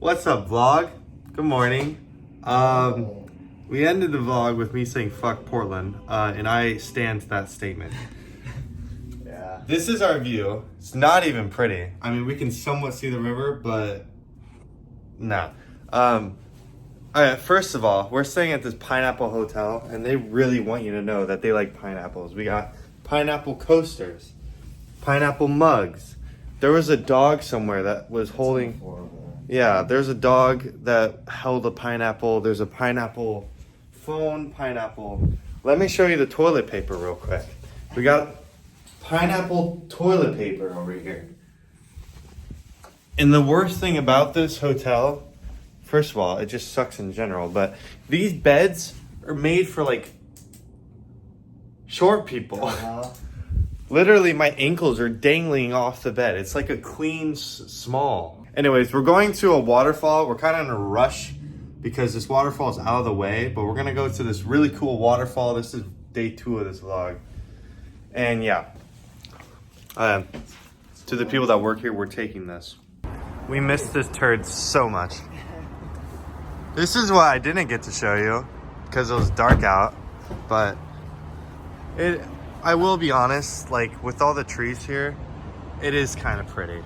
What's up, vlog? Good morning. We ended the vlog with me saying fuck Portland, and I stand to that statement. Yeah. This is our view. It's not even pretty. I mean, we can somewhat see the river, but no. Alright, first of all, we're staying at this pineapple hotel, and they really want you to know that they like pineapples. We got pineapple coasters, pineapple mugs. There was a dog somewhere that was holding... Yeah, there's a dog that held a pineapple. There's a pineapple phone, pineapple. Let me show you the toilet paper real quick. We got pineapple toilet paper over here. And the worst thing about this hotel, first of all, it just sucks in general, but these beds are made for like short people. Literally, my ankles are dangling off the bed. It's like a queen small. Anyways, we're going to a waterfall. We're kind of in a rush because this waterfall is out of the way, but we're going to go to this really cool waterfall. This is day 2 of this vlog. And yeah, to the people that work here, we're taking this. We missed this turd so much. This is what I didn't get to show you because it was dark out, but I will be honest, like with all the trees here, it is kind of pretty.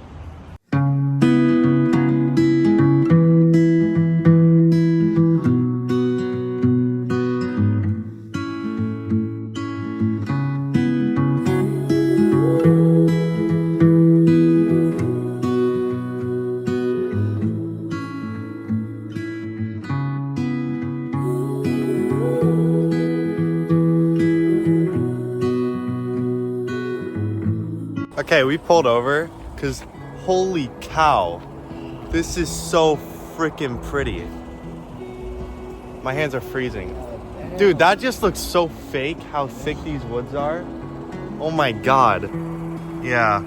Okay, we pulled over because holy cow, this is so freaking pretty. My hands are freezing. Dude, that just looks so fake how thick these woods are. Oh my god. Yeah.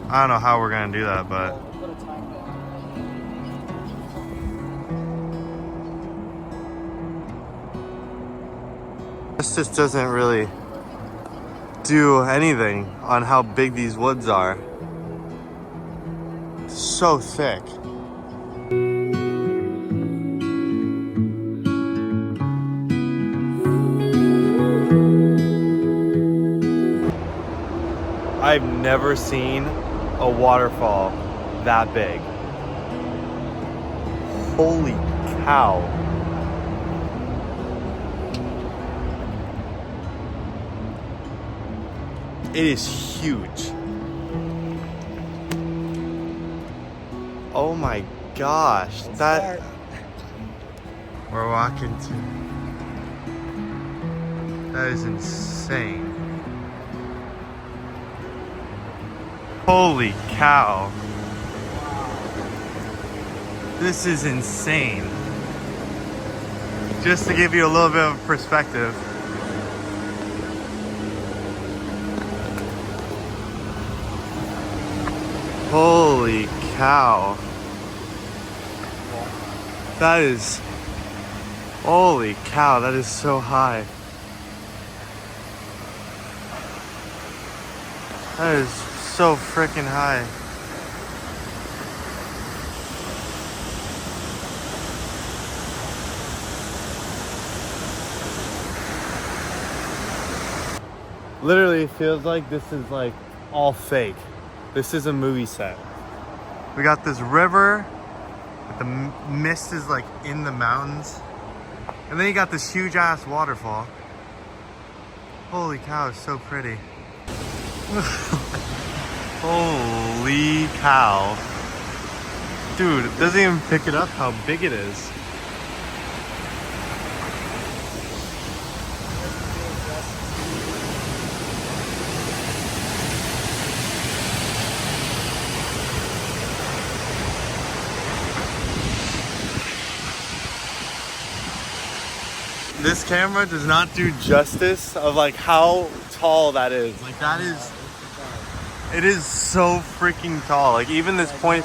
I don't know how we're gonna do that, but this just doesn't really do anything on how big these woods are. So thick. I've never seen a waterfall that big. Holy cow. It is huge. Oh my gosh, we're walking to, that is insane. Holy cow. This is insane. Just to give you a little bit of perspective. Holy cow. That is, holy cow, that is so high. That is so freaking high. Literally, it feels like this is like all fake. This is a movie set. We got this river, but the mist is like in the mountains. And then you got this huge ass waterfall. Holy cow, it's so pretty. Holy cow. Dude, it doesn't even pick it up how big it is. This camera does not do justice of like how tall that is. Like that is, it is so freaking tall. Like even this point,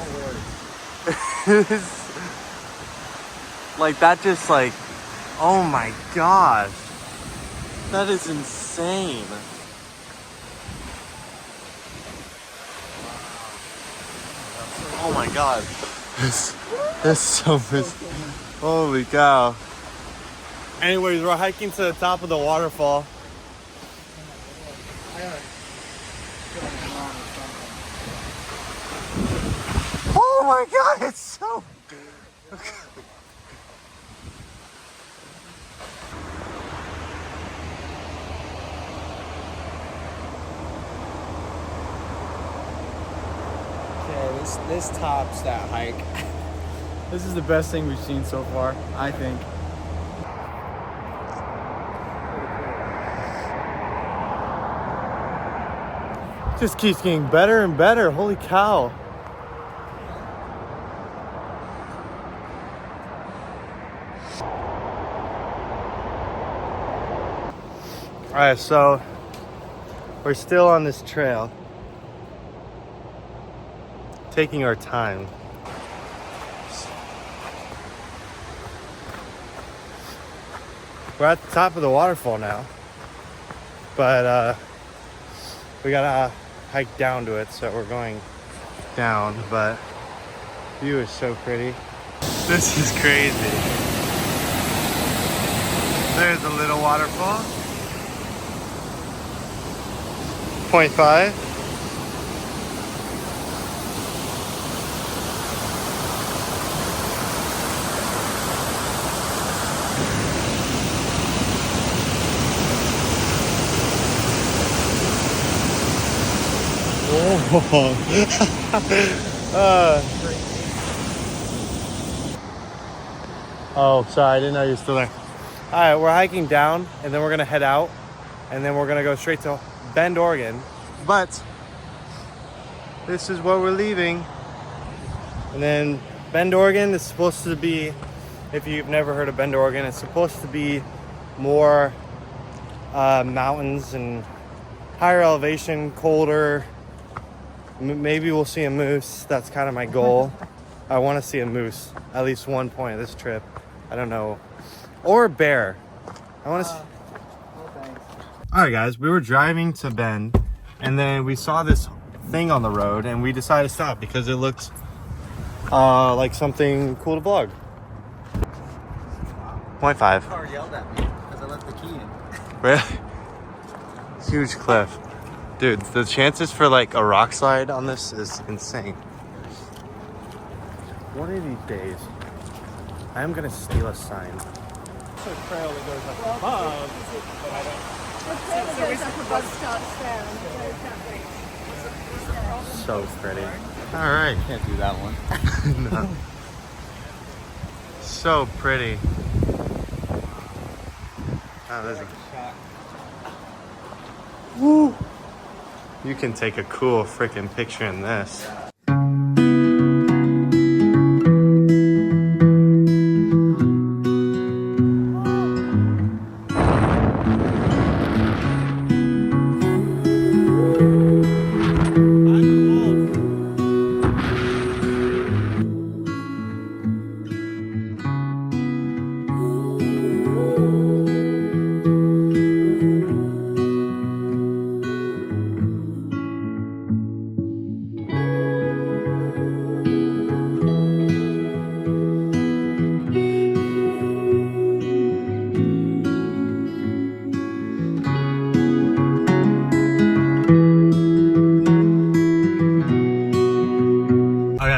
it is like that just like, oh my gosh. That is insane. Oh my god. This so risky. Holy cow. Anyways, we're hiking to the top of the waterfall. Oh my god, it's so... Okay, this tops that hike. This is the best thing we've seen so far, I think. Just keeps getting better and better. Holy cow. Alright, so we're still on this trail. Taking our time. We're at the top of the waterfall now. But we gotta hike down to it, so we're going down, but view is so pretty. This is crazy. There's a little waterfall. 0.5. Oh, sorry, I didn't know you were still there. All right, we're hiking down, and then we're gonna head out, and then we're gonna go straight to Bend, Oregon. But this is where we're leaving. And then Bend, Oregon is supposed to be, if you've never heard of Bend, Oregon, it's supposed to be more mountains and higher elevation, colder. Maybe we'll see a moose. That's kind of my goal. I want to see a moose at least one point of this trip. I don't know. Or a bear. I want to see. All right, guys, we were driving to Bend, and then we saw this thing on the road, and we decided to stop because it looked like something cool to vlog. 0.5. The car yelled at me because I left the key in. Really? Huge cliff. Dude, the chances for like a rock slide on this is insane. One of these days, I am gonna steal a sign. It's a trail that goes up above, but I don't. The trail that goes up above starts there and it goes that way. So pretty. All right. Can't do that one. No. So pretty. Oh, there's a... Woo! You can take a cool freaking picture in this.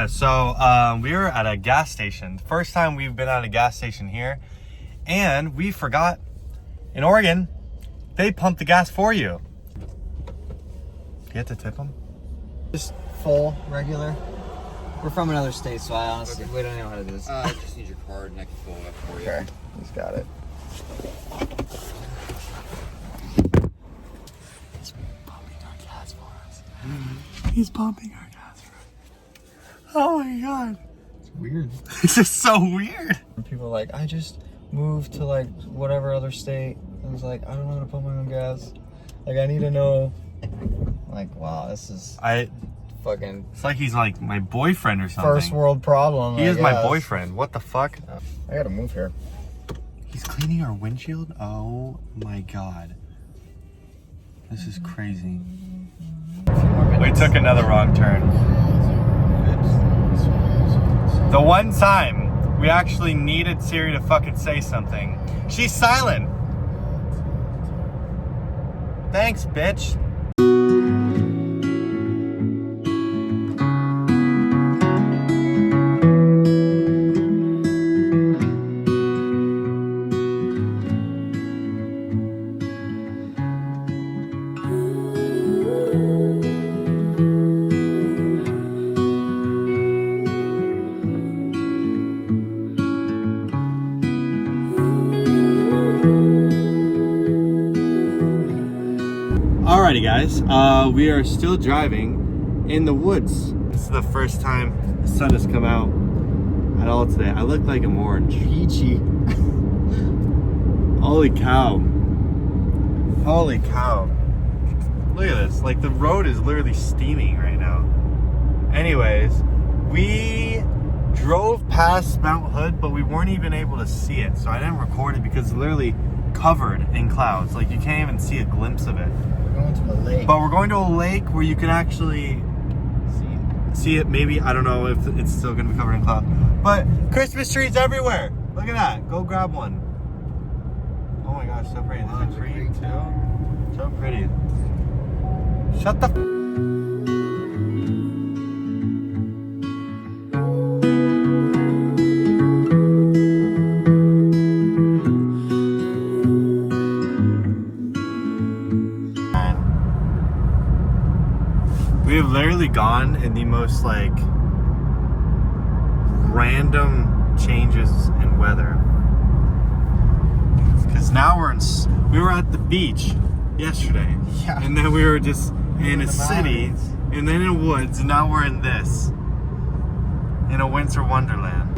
So we were at a gas station. First time we've been at a gas station here, and we forgot in Oregon they pump the gas for you. You have to tip them? Just full, regular. We're from another state, so I honestly, we don't know how to do this. I just need your card and I can fill it up for you. Okay, he's got it. He's pumping our gas for us. He's pumping our gas for us. Oh my god. It's weird. This is so weird. People are like, I just moved to like whatever other state. I was like, I don't know how to pump my own gas. Like, I need to know. Like, wow, this is fucking. It's like he's like my boyfriend or something. First world problem. He is my boyfriend. What the fuck? I gotta move here. He's cleaning our windshield? Oh my god. This is crazy. We took another wrong turn. The one time we actually needed Siri to fucking say something. She's silent. Thanks, bitch. Alrighty guys, we are still driving in the woods. This is the first time the sun has come out at all today. I look like I'm orange. Peachy. Holy cow. Holy cow. Look at this, like the road is literally steaming right now. Anyways, we drove past Mount Hood, but we weren't even able to see it. So I didn't record it because it's literally covered in clouds. Like you can't even see a glimpse of it. Going to a lake. But we're going to a lake where you can actually see it. Maybe, I don't know if it's still gonna be covered in clouds. But Christmas trees everywhere. Look at that. Go grab one. Oh my gosh, so pretty. There's a tree too. So pretty. Shut the We have literally gone in the most like random changes in weather. Because now we were at the beach yesterday. Yeah. And then we were just in a city and then in woods, and now we're in this. In a winter wonderland.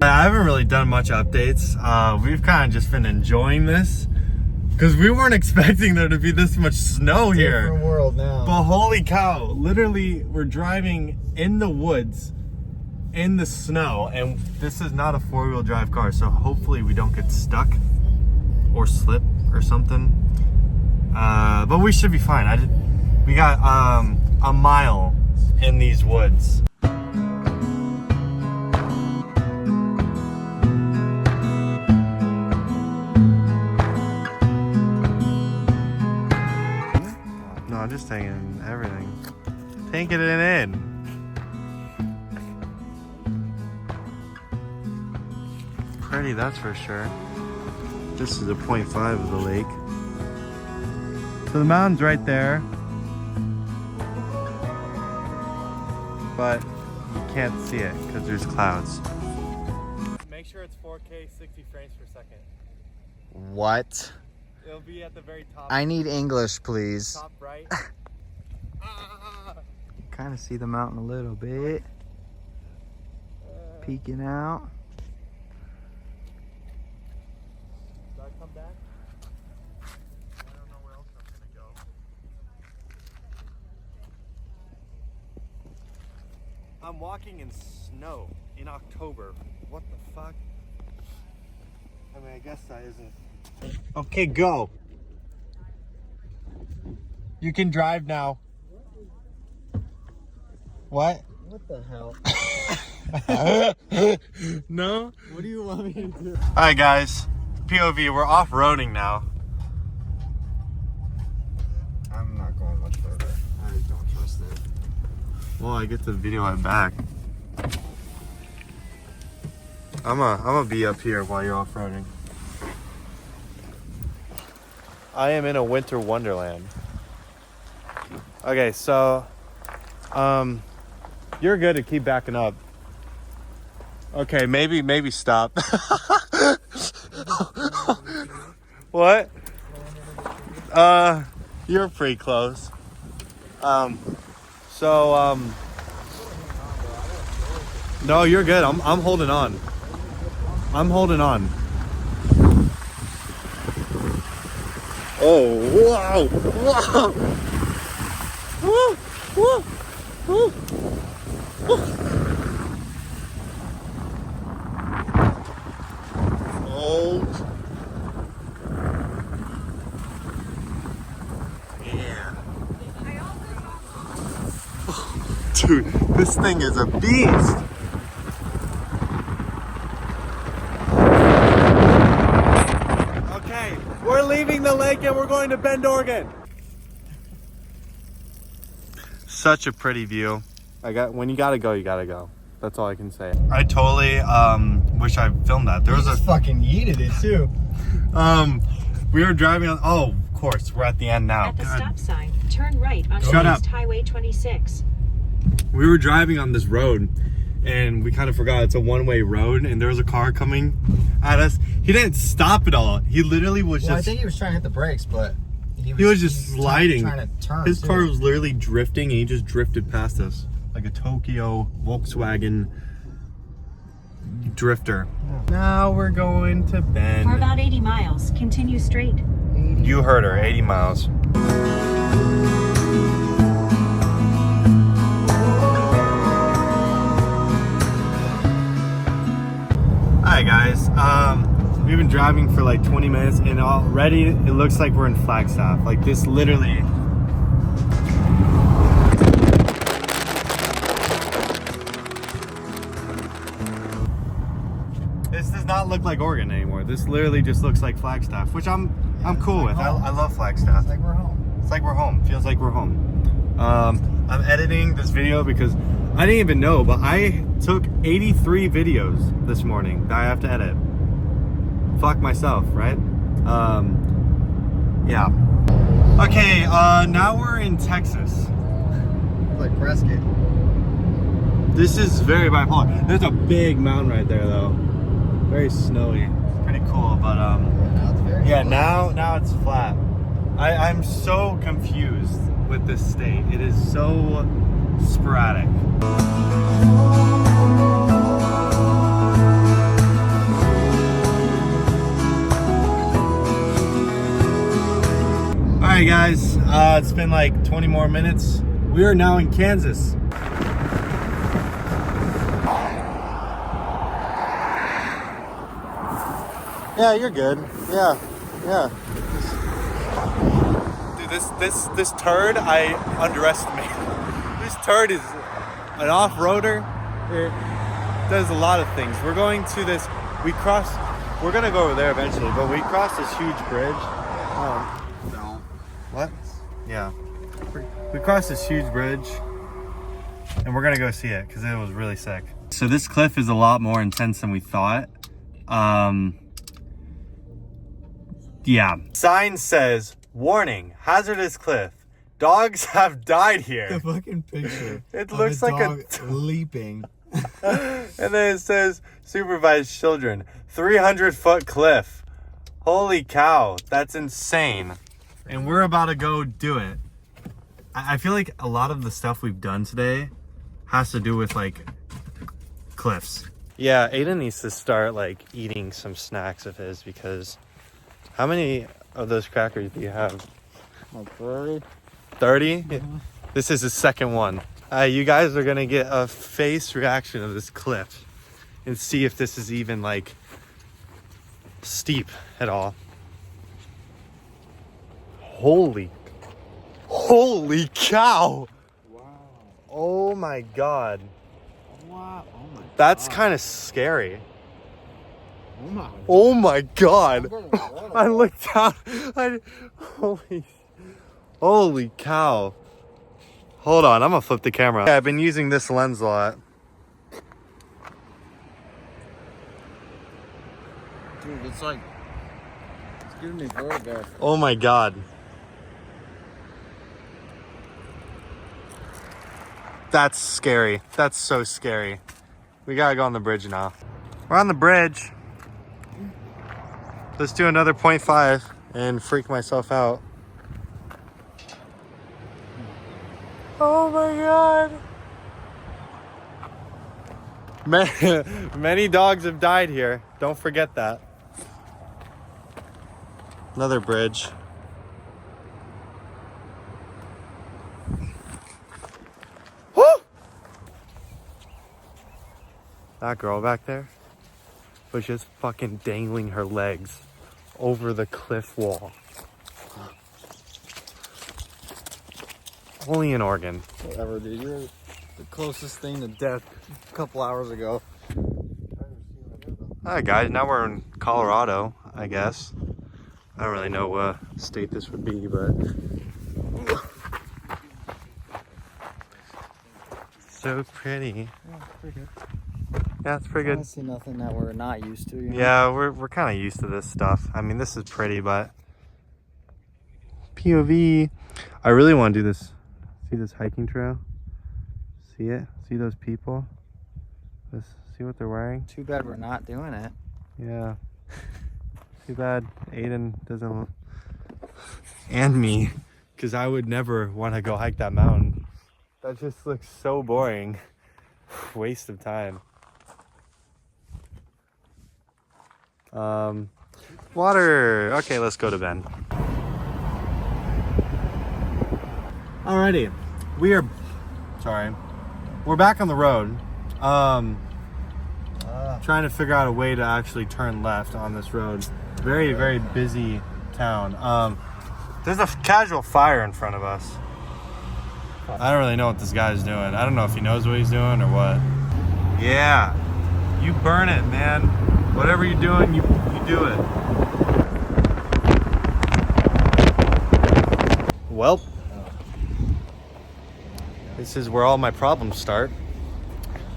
I haven't really done much updates. We've kind of just been enjoying this because we weren't expecting there to be this much snow here. Different world now. But holy cow, literally we're driving in the woods in the snow, and this is not a four-wheel drive car, so hopefully we don't get stuck or slip or something. But we should be fine. We got a mile in these woods. I'm just taking everything. Taking it in. Pretty, that's for sure. This is a 0.5 of the lake. So the mountain's right there. But you can't see it because there's clouds. Make sure it's 4K 60 frames per second. What? It'll be at the very top. I need English, please. Top right. Kind of see the mountain a little bit. Peeking out. Do I come back? I don't know where else I'm gonna go. I'm walking in snow in October. What the fuck? I mean, I guess that isn't. Okay, go. You can drive now. What? What the hell? No? What do you want me to do? Alright guys, POV, we're off-roading now. I'm not going much further. I don't trust it. Well, I get to video my back. I'm gonna be up here while you're off-roading. I am in a winter wonderland. Okay, so you're good to keep backing up. Okay, maybe stop. What? You're pretty close. No, you're good. I'm holding on. I'm holding on. Oh, wow, wow. Woo, woo, woo, woo. Oh. Yeah. Dude, this thing is a beast. Okay, we're leaving the lake and we're going to Bend, Oregon. Such a pretty view. When you gotta go, you gotta go. That's all I can say. I totally wish I filmed that. There was a fucking yeeted it too. we were driving on. Oh, of course, we're at the end now. At the stop sign, turn right on East Highway 26. We were driving on this road, and we kind of forgot it's a one-way road, and there was a car coming at us. He didn't stop at all. He literally was just. I think he was trying to hit the brakes, but he was just sliding. Trying to turn. His car was literally drifting, and he just drifted past us like a Tokyo Volkswagen drifter. Now we're going to Bend. For about 80 miles, continue straight. You heard her, 80 miles. Hi guys, we've been driving for like 20 minutes and already it looks like we're in Flagstaff. Like this literally. This does not look like Oregon anymore. This literally just looks like Flagstaff, which I'm cool with. I love Flagstaff. It's like we're home. It's like we're home. Feels like we're home. I'm editing this video because I didn't even know, but I took 83 videos this morning that I have to edit. Fuck myself, right? Yeah. Okay, now we're in Texas. Like Prescott. This is very bipolar. There's a big mountain right there, though. Very snowy. Pretty cool, but yeah, now it's flat. I'm so confused with this state. It is so sporadic. Alright guys, it's been like 20 more minutes. We are now in Kansas. Yeah, you're good. Yeah. Dude, this turd I underestimated. This turd is an off-roader. It does a lot of things. We're going to this, we're gonna go over there eventually, but we crossed this huge bridge. Don't. What? Yeah. We crossed this huge bridge and we're gonna go see it because it was really sick. So this cliff is a lot more intense than we thought. Yeah. Sign says, warning, hazardous cliff. Dogs have died here. The fucking picture. It looks like dog leaping. And then it says, supervised children, 300-foot cliff. Holy cow, that's insane. And we're about to go do it. I feel like a lot of the stuff we've done today has to do with like cliffs. Yeah, Aiden needs to start like eating some snacks of his because how many of those crackers do you have? Like 30. 30? Mm-hmm. This is the second one. You guys are gonna get a face reaction of this cliff and see if this is even like steep at all. Holy cow! Wow. Oh my god. Wow. Oh my. That's kind of scary. Oh my. Oh my god. I looked down. Holy cow. Hold on, I'm gonna flip the camera. Yeah, I've been using this lens a lot. Dude, it's like, it's giving me vertigo. Oh my god. That's scary. That's so scary. We gotta go on the bridge now. We're on the bridge. Let's do another 0.5 and freak myself out. Oh my god. Many dogs have died here. Don't forget that. Another bridge. That girl back there was just fucking dangling her legs over the cliff wall. Only in Oregon. Whatever, dude. You're the closest thing to death a couple hours ago. Alright guys, now we're in Colorado, I guess. I don't really know what state this would be, but so pretty. Yeah, pretty good. Yeah, it's pretty I good. see nothing that we're not used to. You know? Yeah, we're kind of used to this stuff. I mean, this is pretty, but POV. I really want to do this. See this hiking trail? See it? See those people? See what they're wearing? Too bad we're not doing it. Yeah. Too bad Aiden doesn't. And me. Because I would never want to go hike that mountain. That just looks so boring. Waste of time. Water. Okay, let's go to Ben. Alrighty, we're back on the road. Trying to figure out a way to actually turn left on this road. Very, very busy town. There's a casual fire in front of us. I don't really know what this guy's doing. I don't know if he knows what he's doing or what. Yeah, you burn it, man. Whatever you're doing, you do it. Well, this is where all my problems start,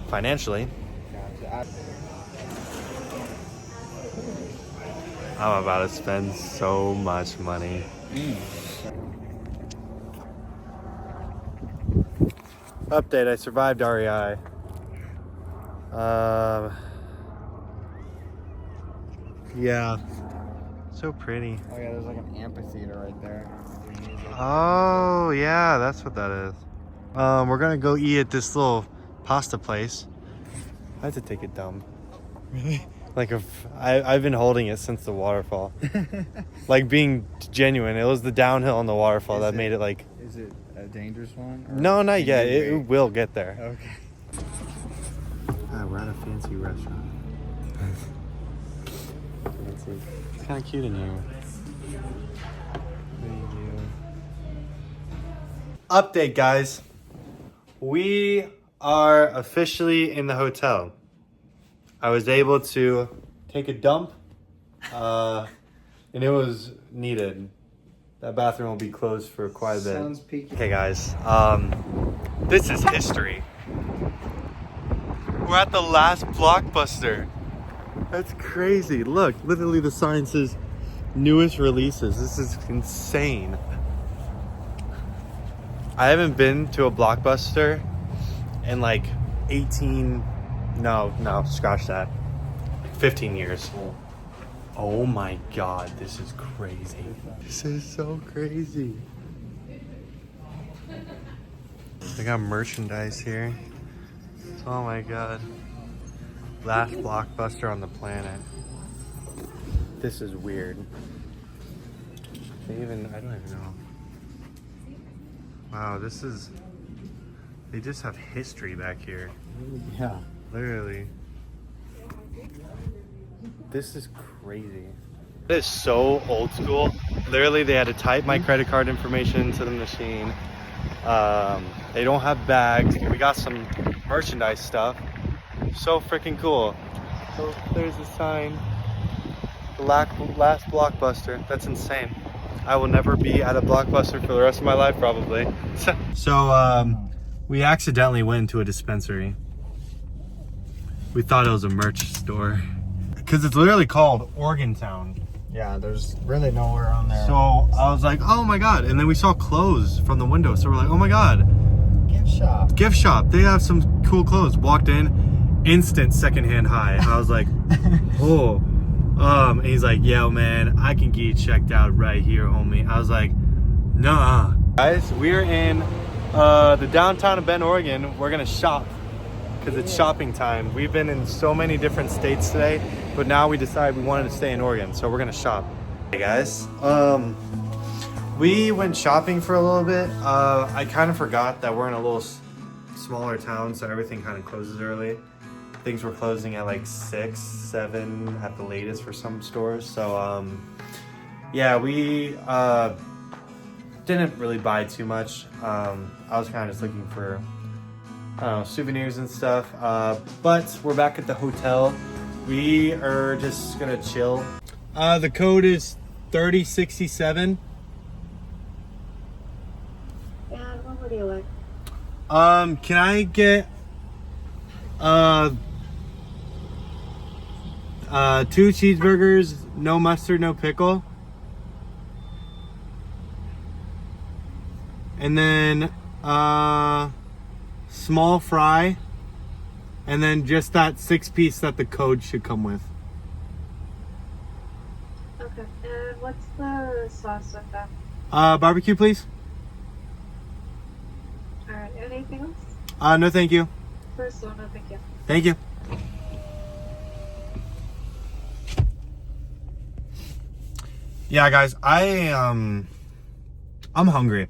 financially. I'm about to spend so much money. Update, I survived REI. Yeah, so pretty. Oh yeah, there's like an amphitheater right there. Oh yeah, that's what that is. We're gonna go eat at this little pasta place. I had to take a dump. Really? Like I've been holding it since the waterfall. Like being genuine, it was the downhill on the waterfall that made it like. Is it a dangerous one? No, not yet. It will get there. Okay. We're at a fancy restaurant. Fancy. It's kind of cute in here. Update, guys. We are officially in the hotel. I was able to take a dump, and it was needed. That bathroom will be closed for quite a bit. Sounds peaky. Okay, guys. This is history. We're at the last Blockbuster. That's crazy. Look, literally the sign says newest releases. This is insane. I haven't been to a Blockbuster in like 15 years. Oh my God, this is crazy. This is so crazy. They got merchandise here. Oh my God. Last Blockbuster on the planet. This is weird. I don't even know. Wow, they just have history back here. Yeah. Literally. This is crazy. It is so old school. Literally, they had to type my credit card information into the machine. They don't have bags. We got some merchandise stuff. So freaking cool. So there's a sign. The last Blockbuster. That's insane. I will never be at a Blockbuster for the rest of my life, probably. So, we accidentally went into a dispensary. We thought it was a merch store. Because it's literally called Oregon Town. Yeah, there's really nowhere on there. So I was like, oh my God. And then we saw clothes from the window. So we're like, oh my God. Gift shop. Gift shop. They have some cool clothes. Walked in, instant secondhand high. I was like, oh. And he's like, yo, man, I can get you checked out right here, homie. I was like, nah. Guys, we're in the downtown of Bend, Oregon. We're going to shop because it's shopping time. We've been in so many different states today, but now we decided we wanted to stay in Oregon, so we're going to shop. Hey, guys. We went shopping for a little bit. I kind of forgot that we're in a little smaller town, so everything kind of closes early. things were closing at like 6, 7 at the latest for some stores. So yeah, we didn't really buy too much. I was kind of just looking for souvenirs and stuff. But we're back at the hotel. We are just gonna chill. The code is 3067. And what would you like? Can I get 2 cheeseburgers, no mustard, no pickle, and then small fry, and then just that 6-piece that the code should come with. Okay. And what's the sauce with that? Barbecue, please. Alright. Anything else? No, thank you. First one, no thank you. Thank you. Yeah, guys, I'm hungry.